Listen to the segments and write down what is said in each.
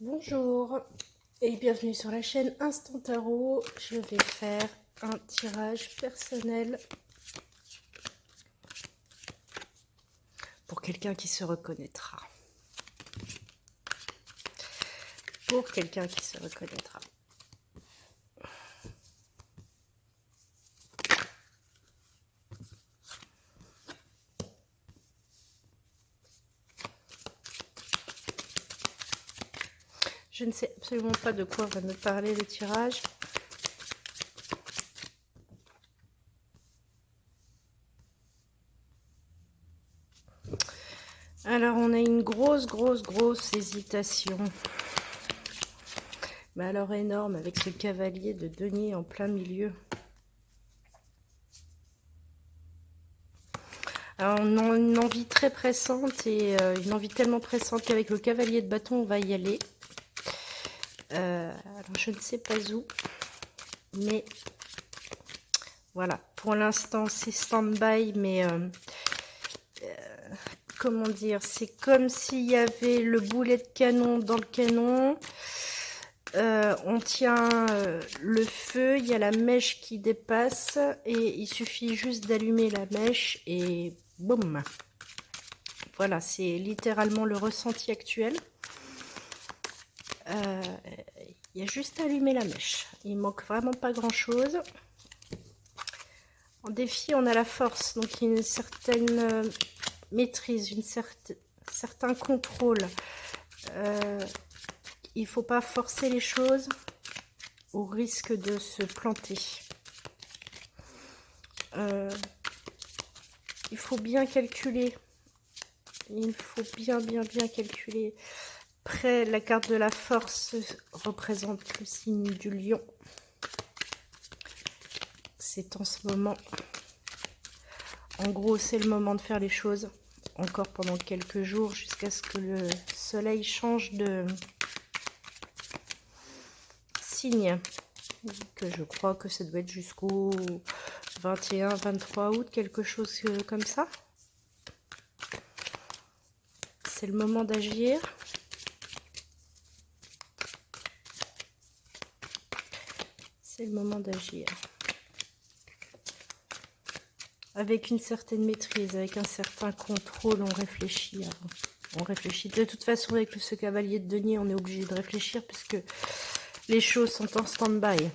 Bonjour et bienvenue sur la chaîne Instant Tarot. Je vais faire un tirage personnel pour quelqu'un qui se reconnaîtra. Pour quelqu'un qui se reconnaîtra. Je ne sais absolument pas de quoi va me parler le tirage. Alors, on a une grosse hésitation. Mais alors énorme avec ce cavalier de denier en plein milieu. Alors, on a une envie très pressante et une envie tellement pressante qu'avec le cavalier de bâton, on va y aller. Alors, je ne sais pas où, mais voilà, pour l'instant, c'est stand-by, mais comment dire, c'est comme s'il y avait le boulet de canon dans le canon. On tient le feu, il y a la mèche qui dépasse et il suffit juste d'allumer la mèche et boum. Voilà, c'est littéralement le ressenti actuel. Il y a juste à allumer la mèche. Il manque vraiment pas grand chose. En défi, on a la force, donc une certaine maîtrise, certain contrôle. Il ne faut pas forcer les choses au risque de se planter. Il faut bien calculer. Il faut bien calculer. Après, la carte de la force représente le signe du lion. C'est en ce moment. En gros, c'est le moment de faire les choses. Encore pendant quelques jours, jusqu'à ce que le soleil change de signe. Que je crois que ça doit être jusqu'au 21-23 août, quelque chose comme ça. C'est le moment d'agir. C'est le moment d'agir. Avec une certaine maîtrise, avec un certain contrôle, on réfléchit avant. On réfléchit. De toute façon, avec ce cavalier de denier, on est obligé de réfléchir puisque les choses sont en stand-by.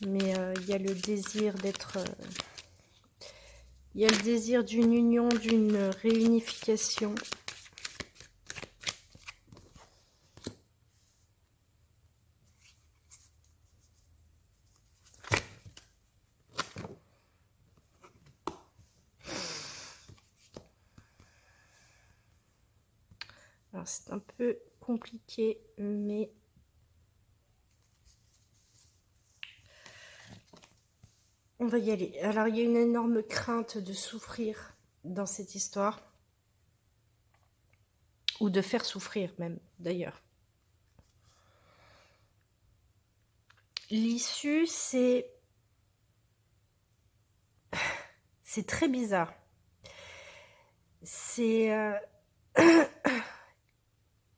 Mais il y a le désir d'être... il y a le désir d'une union, d'une réunification. Alors c'est un peu compliqué, mais on va y aller. Alors il y a une énorme crainte de souffrir dans cette histoire. Ou de faire souffrir même, d'ailleurs. L'issue, c'est très bizarre. C'est...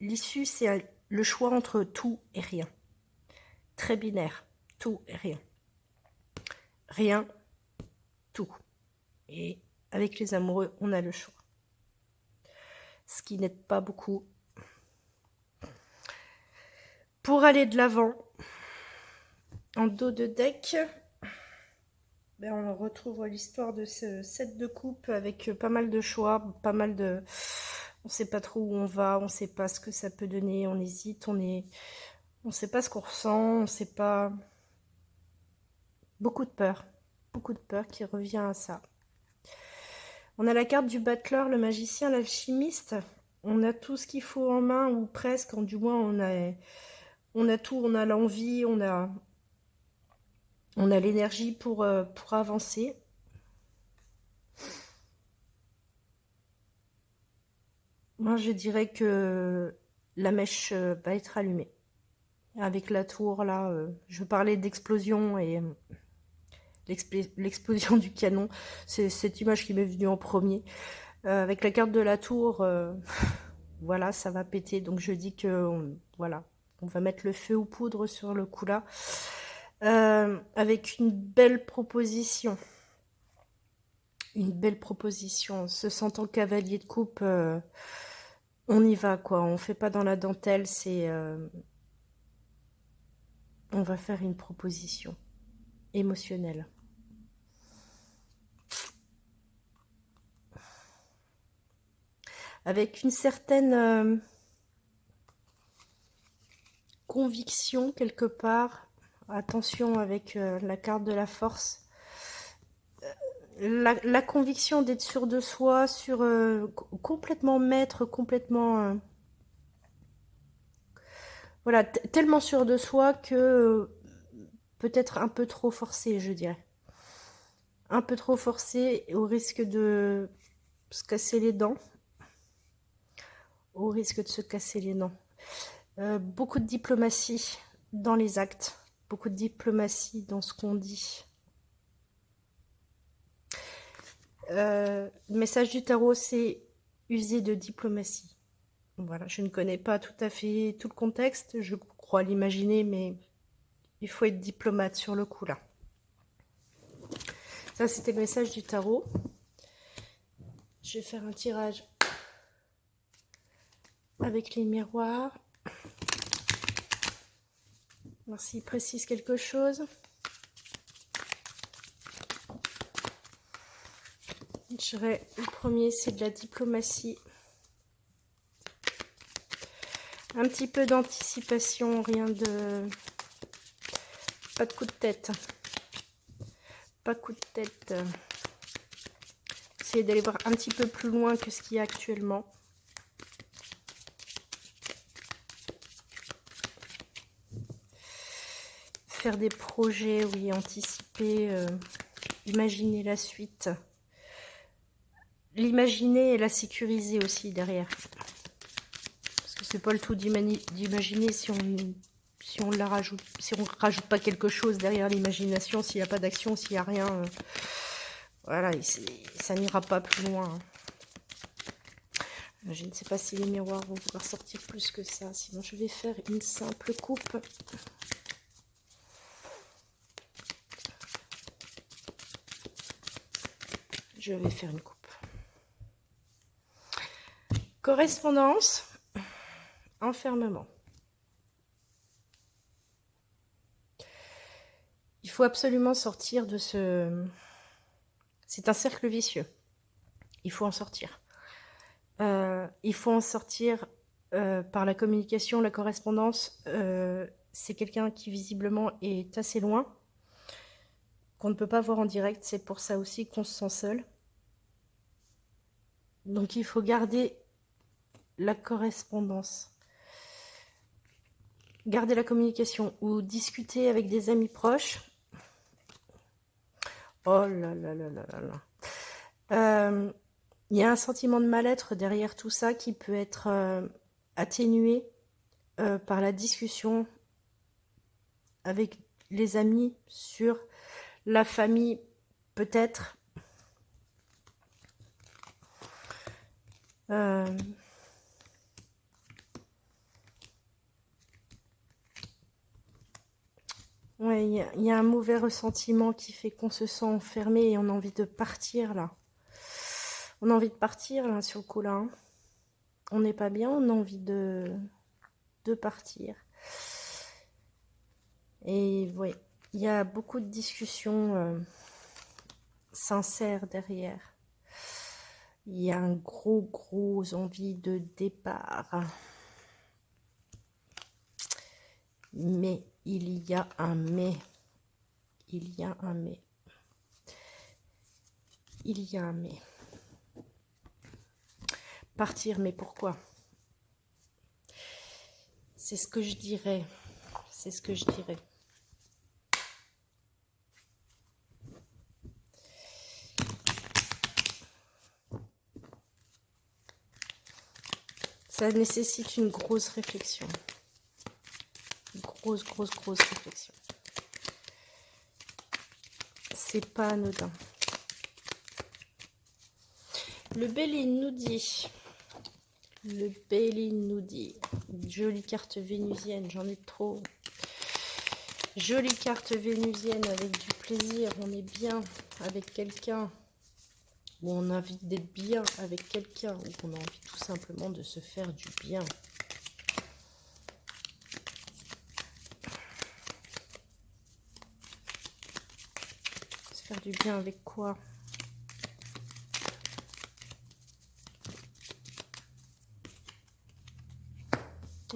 l'issue, c'est le choix entre tout et rien. Très binaire. Tout et rien. Rien, tout. Et avec les amoureux, on a le choix. Ce qui n'aide pas beaucoup. Pour aller de l'avant, en dos de deck, ben on retrouve l'histoire de ce set de coupe avec pas mal de choix, pas mal de... On ne sait pas trop où on va, on ne sait pas ce que ça peut donner, on hésite, on ne sait pas ce qu'on ressent, on ne sait pas... Beaucoup de peur qui revient à ça. On a la carte du battleur, le magicien, l'alchimiste. On a tout ce qu'il faut en main, ou presque, du moins on a tout, on a l'envie, on a l'énergie pour avancer. Moi, je dirais que la mèche va être allumée. Avec la tour, là, je parlais d'explosion et l'explosion du canon. C'est cette image qui m'est venue en premier. Avec la carte de la tour, voilà, ça va péter. Donc je dis que, voilà, on va mettre le feu aux poudres sur le coup là. Avec une belle proposition. Une belle proposition. Se sentant cavalier de coupe, on y va, quoi. On fait pas dans la dentelle, c'est... on va faire une proposition émotionnelle. Avec une certaine conviction quelque part. Attention avec la carte de la force. La conviction d'être sûr de soi, complètement maître, complètement... voilà, tellement sûr de soi que peut-être un peu trop forcé, je dirais. Un peu trop forcé au risque de se casser les dents. Au risque de se casser les dents. Beaucoup de diplomatie dans les actes. Beaucoup de diplomatie dans ce qu'on dit. Le message du tarot, c'est user de diplomatie. Voilà, je ne connais pas tout à fait tout le contexte, je crois l'imaginer, mais il faut être diplomate sur le coup là. Ça, c'était le message du tarot. Je vais faire un tirage avec les miroirs. Voir s'il précise quelque chose. Je dirais, le premier, c'est de la diplomatie. Un petit peu d'anticipation, rien de... Pas de coup de tête. Pas de coup de tête. Essayez d'aller voir un petit peu plus loin que ce qu'il y a actuellement. Faire des projets, oui, anticiper, imaginer la suite. L'imaginer et la sécuriser aussi derrière. Parce que c'est pas le tout d'imaginer si on la rajoute, si on rajoute pas quelque chose derrière l'imagination, s'il n'y a pas d'action, s'il n'y a rien, voilà, ça n'ira pas plus loin. Je ne sais pas si les miroirs vont pouvoir sortir plus que ça, sinon je vais faire une simple coupe. Je vais faire une coupe. Correspondance, enfermement. Il faut absolument sortir de ce... C'est un cercle vicieux. Il faut en sortir. Il faut en sortir par la communication, la correspondance. C'est quelqu'un qui visiblement est assez loin, qu'on ne peut pas voir en direct. C'est pour ça aussi qu'on se sent seul. Donc il faut garder la correspondance. Garder la communication ou discuter avec des amis proches. Oh là là là là là là. Il y a un sentiment de mal-être derrière tout ça qui peut être atténué par la discussion avec les amis sur la famille, peut-être. Ouais, il y a un mauvais ressentiment qui fait qu'on se sent enfermé et on a envie de partir là. On a envie de partir là sur le coup là. Hein. On n'est pas bien, on a envie de partir. Et oui, il y a beaucoup de discussions sincères derrière. Il y a un gros envie de départ. Mais il y a un mais. Il y a un mais. Il y a un mais. Partir, mais pourquoi? C'est ce que je dirais. C'est ce que je dirais. Ça nécessite une grosse réflexion. Une grosse réflexion. C'est pas anodin. Le Béline nous dit Le Bailey nous dit, jolie carte vénusienne, j'en ai trop. Jolie carte vénusienne avec du plaisir, on est bien avec quelqu'un, ou on a envie d'être bien avec quelqu'un, ou on a envie tout simplement de se faire du bien. Se faire du bien avec quoi?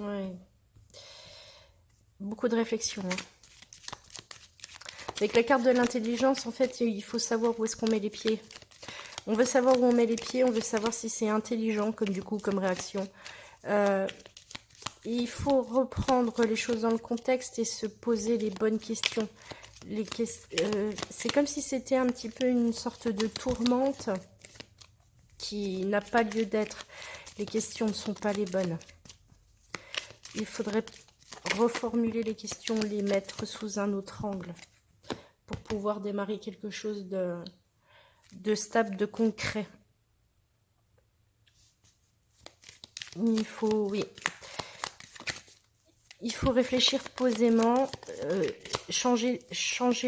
Ouais. Beaucoup de réflexion. Hein. Avec la carte de l'intelligence, en fait, il faut savoir où est-ce qu'on met les pieds. On veut savoir où on met les pieds, on veut savoir si c'est intelligent comme réaction. Il faut reprendre les choses dans le contexte et se poser les bonnes questions. C'est comme si c'était un petit peu une sorte de tourmente qui n'a pas lieu d'être. Les questions ne sont pas les bonnes. Il faudrait reformuler les questions, les mettre sous un autre angle pour pouvoir démarrer quelque chose de stable, de concret. Il faut, oui, il faut réfléchir posément, changer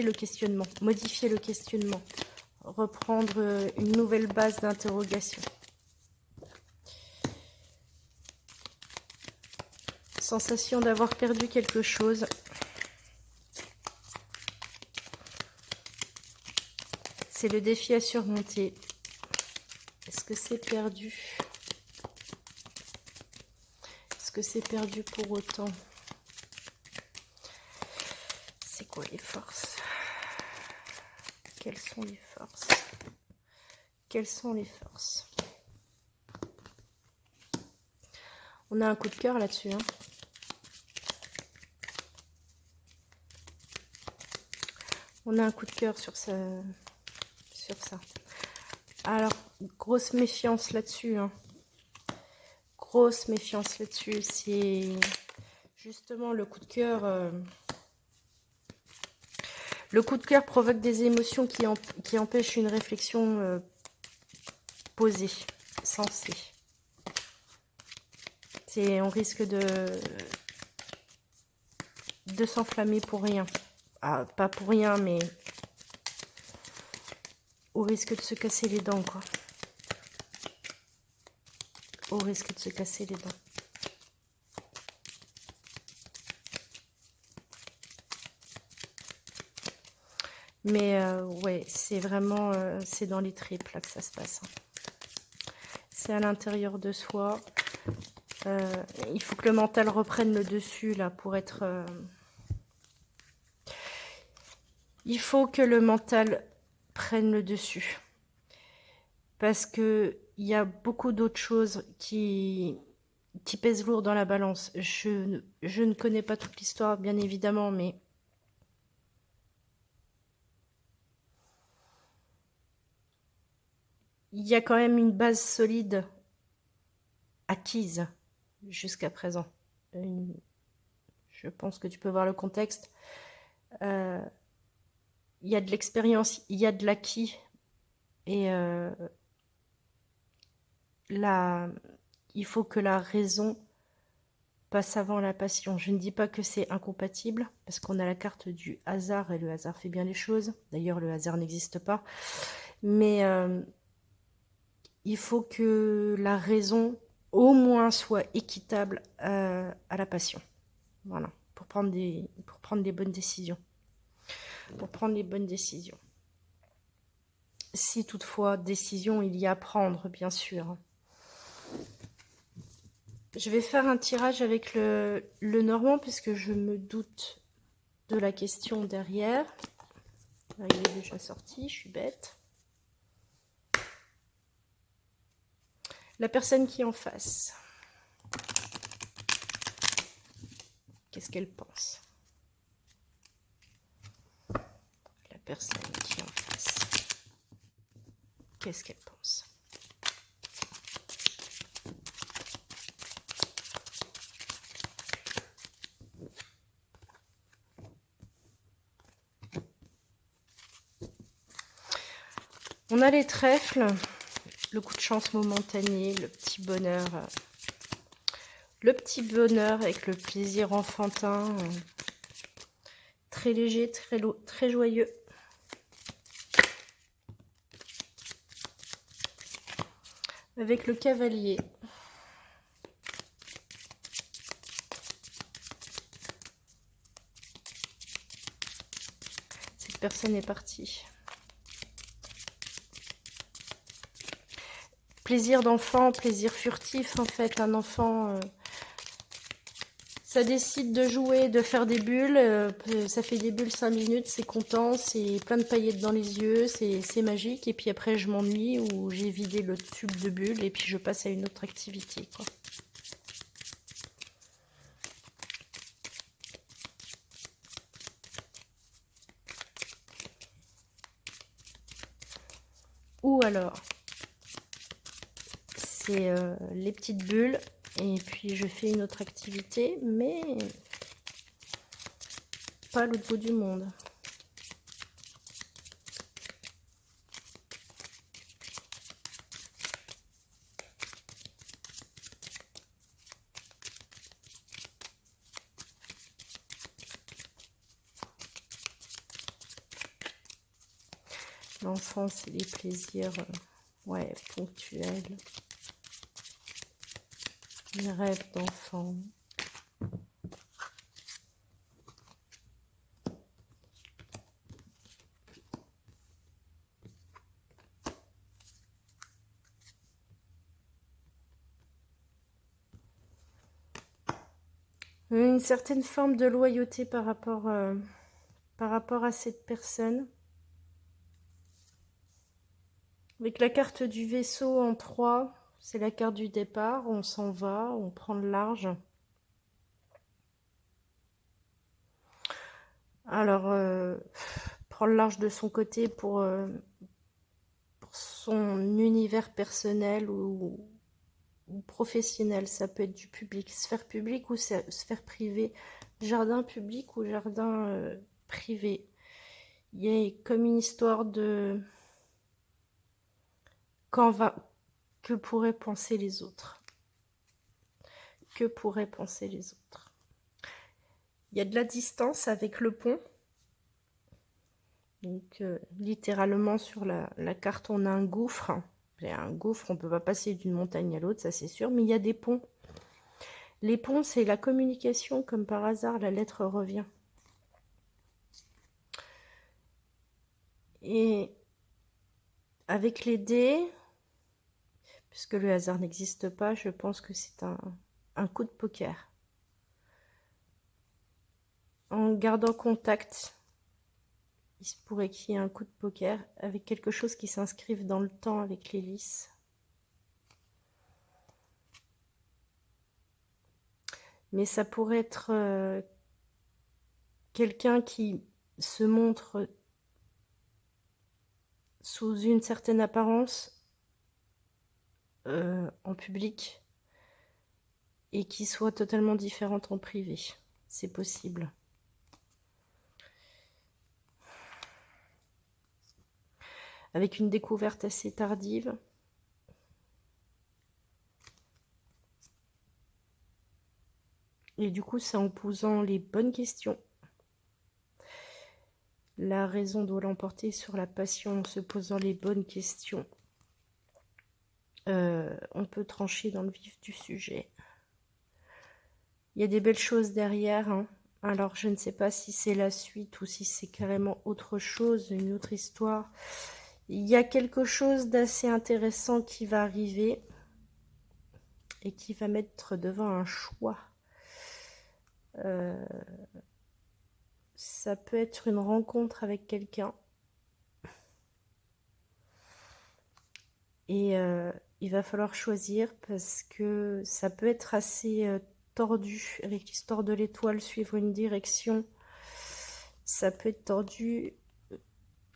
le questionnement, modifier le questionnement, reprendre une nouvelle base d'interrogation. Sensation d'avoir perdu quelque chose. C'est le défi à surmonter. Est-ce que c'est perdu? Est-ce que c'est perdu pour autant? C'est quoi les forces? Quelles sont les forces? Quelles sont les forces? On a un coup de cœur là-dessus. Hein. On a un coup de cœur sur ça. Alors, grosse méfiance là-dessus. Hein. Grosse méfiance là-dessus. C'est justement le coup de cœur. Le coup de cœur provoque des émotions qui empêchent une réflexion posée, sensée. On risque de s'enflammer pour rien. Ah, pas pour rien, mais au risque de se casser les dents, quoi. Au risque de se casser les dents. Mais ouais, c'est vraiment, c'est dans les tripes là que ça se passe. Hein. C'est à l'intérieur de soi. Il faut que le mental reprenne le dessus là pour être... Il faut que le mental prenne le dessus. Parce que il y a beaucoup d'autres choses qui pèsent lourd dans la balance. Je ne connais pas toute l'histoire, bien évidemment, mais... Il y a quand même une base solide acquise jusqu'à présent. Je pense que tu peux voir le contexte. Il y a de l'expérience, il y a de l'acquis. Et il faut que la raison passe avant la passion. Je ne dis pas que c'est incompatible, parce qu'on a la carte du hasard, et le hasard fait bien les choses. D'ailleurs, le hasard n'existe pas. Mais il faut que la raison, au moins, soit équitable à la passion. Voilà, pour prendre les bonnes décisions. Pour prendre les bonnes décisions. Si toutefois, décision, il y a à prendre, bien sûr. Je vais faire un tirage avec le normand, puisque je me doute de la question derrière. Là, il est déjà sorti, je suis bête. La personne qui est en face. Qu'est-ce qu'elle pense? La personne qui est en face. Qu'est-ce qu'elle pense? On a les trèfles, le coup de chance momentané, le petit bonheur le petit bonheur avec le plaisir enfantin, très léger, très joyeux. Avec le cavalier. Cette personne est partie. Plaisir d'enfant, plaisir furtif en fait. Un enfant, ça décide de jouer, de faire des bulles. Ça fait des bulles 5 minutes, c'est content, c'est plein de paillettes dans les yeux, c'est magique. Et puis après je m'ennuie ou j'ai vidé le tube de bulles et puis je passe à une autre activité, quoi. Ou alors, c'est les petites bulles et puis je fais une autre activité, mais pas à l'autre bout du monde. L'enfance et les plaisirs ouais, ponctuels. Les rêves d'enfant. Une certaine forme de loyauté par rapport à cette personne. Avec la carte du vaisseau en 3, c'est la carte du départ, on s'en va, on prend le large. Alors, prendre le large de son côté pour son univers personnel ou professionnel, ça peut être du public, sphère publique ou sphère privée, jardin public ou jardin privé. Il y a comme une histoire de que pourraient penser les autres. Que pourraient penser les autres. Il y a de la distance avec le pont. Donc, littéralement, sur la carte, on a un gouffre. Un gouffre, on ne peut pas passer d'une montagne à l'autre, ça c'est sûr, mais il y a des ponts. Les ponts, c'est la communication, comme par hasard, la lettre revient. Et avec les dés, puisque le hasard n'existe pas, je pense que c'est un coup de poker. En gardant contact, il se pourrait qu'il y ait un coup de poker avec quelque chose qui s'inscrive dans le temps avec l'hélice. Mais ça pourrait être quelqu'un qui se montre sous une certaine apparence en public et qui soit totalement différente en privé. C'est possible. Avec une découverte assez tardive. Et du coup, c'est en posant les bonnes questions. La raison doit l'emporter sur la passion en se posant les bonnes questions. On peut trancher dans le vif du sujet. Il y a des belles choses derrière, hein. Alors, je ne sais pas si c'est la suite ou si c'est carrément autre chose, une autre histoire. Il y a quelque chose d'assez intéressant qui va arriver et qui va mettre devant un choix. Ça peut être une rencontre avec quelqu'un. Et il va falloir choisir parce que ça peut être assez tordu. Avec l'histoire de l'étoile, suivre une direction, ça peut être tordu.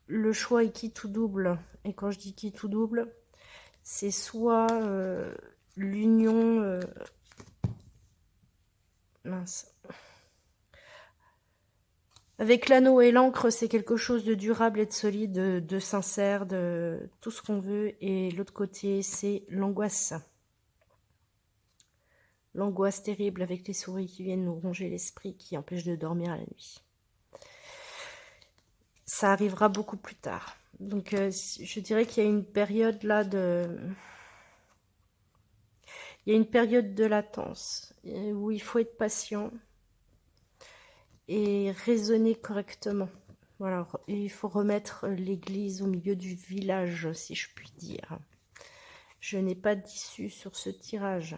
Le choix est qui tout double. Et quand je dis qui tout double, c'est soit l'union... mince. Avec l'anneau et l'encre, c'est quelque chose de durable et de solide, de sincère, de tout ce qu'on veut. Et l'autre côté, c'est l'angoisse. l'angoisse terrible avec les souris qui viennent nous ronger l'esprit, qui empêchent de dormir la nuit. Ça arrivera beaucoup plus tard. Donc je dirais qu'il y a une période là de... Il y a une période de latence où il faut être patient et raisonner correctement. Voilà, il faut remettre l'église au milieu du village, si je puis dire. Je n'ai pas d'issue sur ce tirage.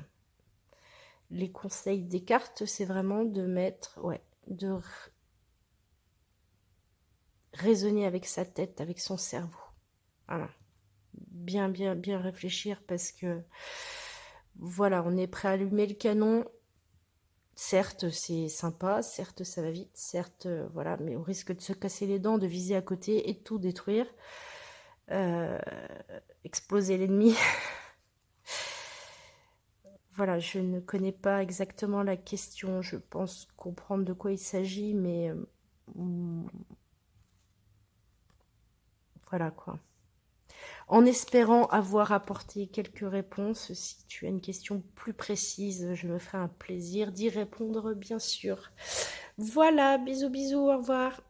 Les conseils des cartes, c'est vraiment de mettre, de raisonner avec sa tête, avec son cerveau. Voilà. Bien réfléchir parce que, voilà, on est prêt à allumer le canon. Certes, c'est sympa, certes, ça va vite, certes, voilà, mais au risque de se casser les dents, de viser à côté et de tout détruire, exploser l'ennemi. Voilà, je ne connais pas exactement la question, je pense comprendre de quoi il s'agit, mais voilà quoi. En espérant avoir apporté quelques réponses, si tu as une question plus précise, je me ferai un plaisir d'y répondre, bien sûr. Voilà, bisous, bisous, au revoir.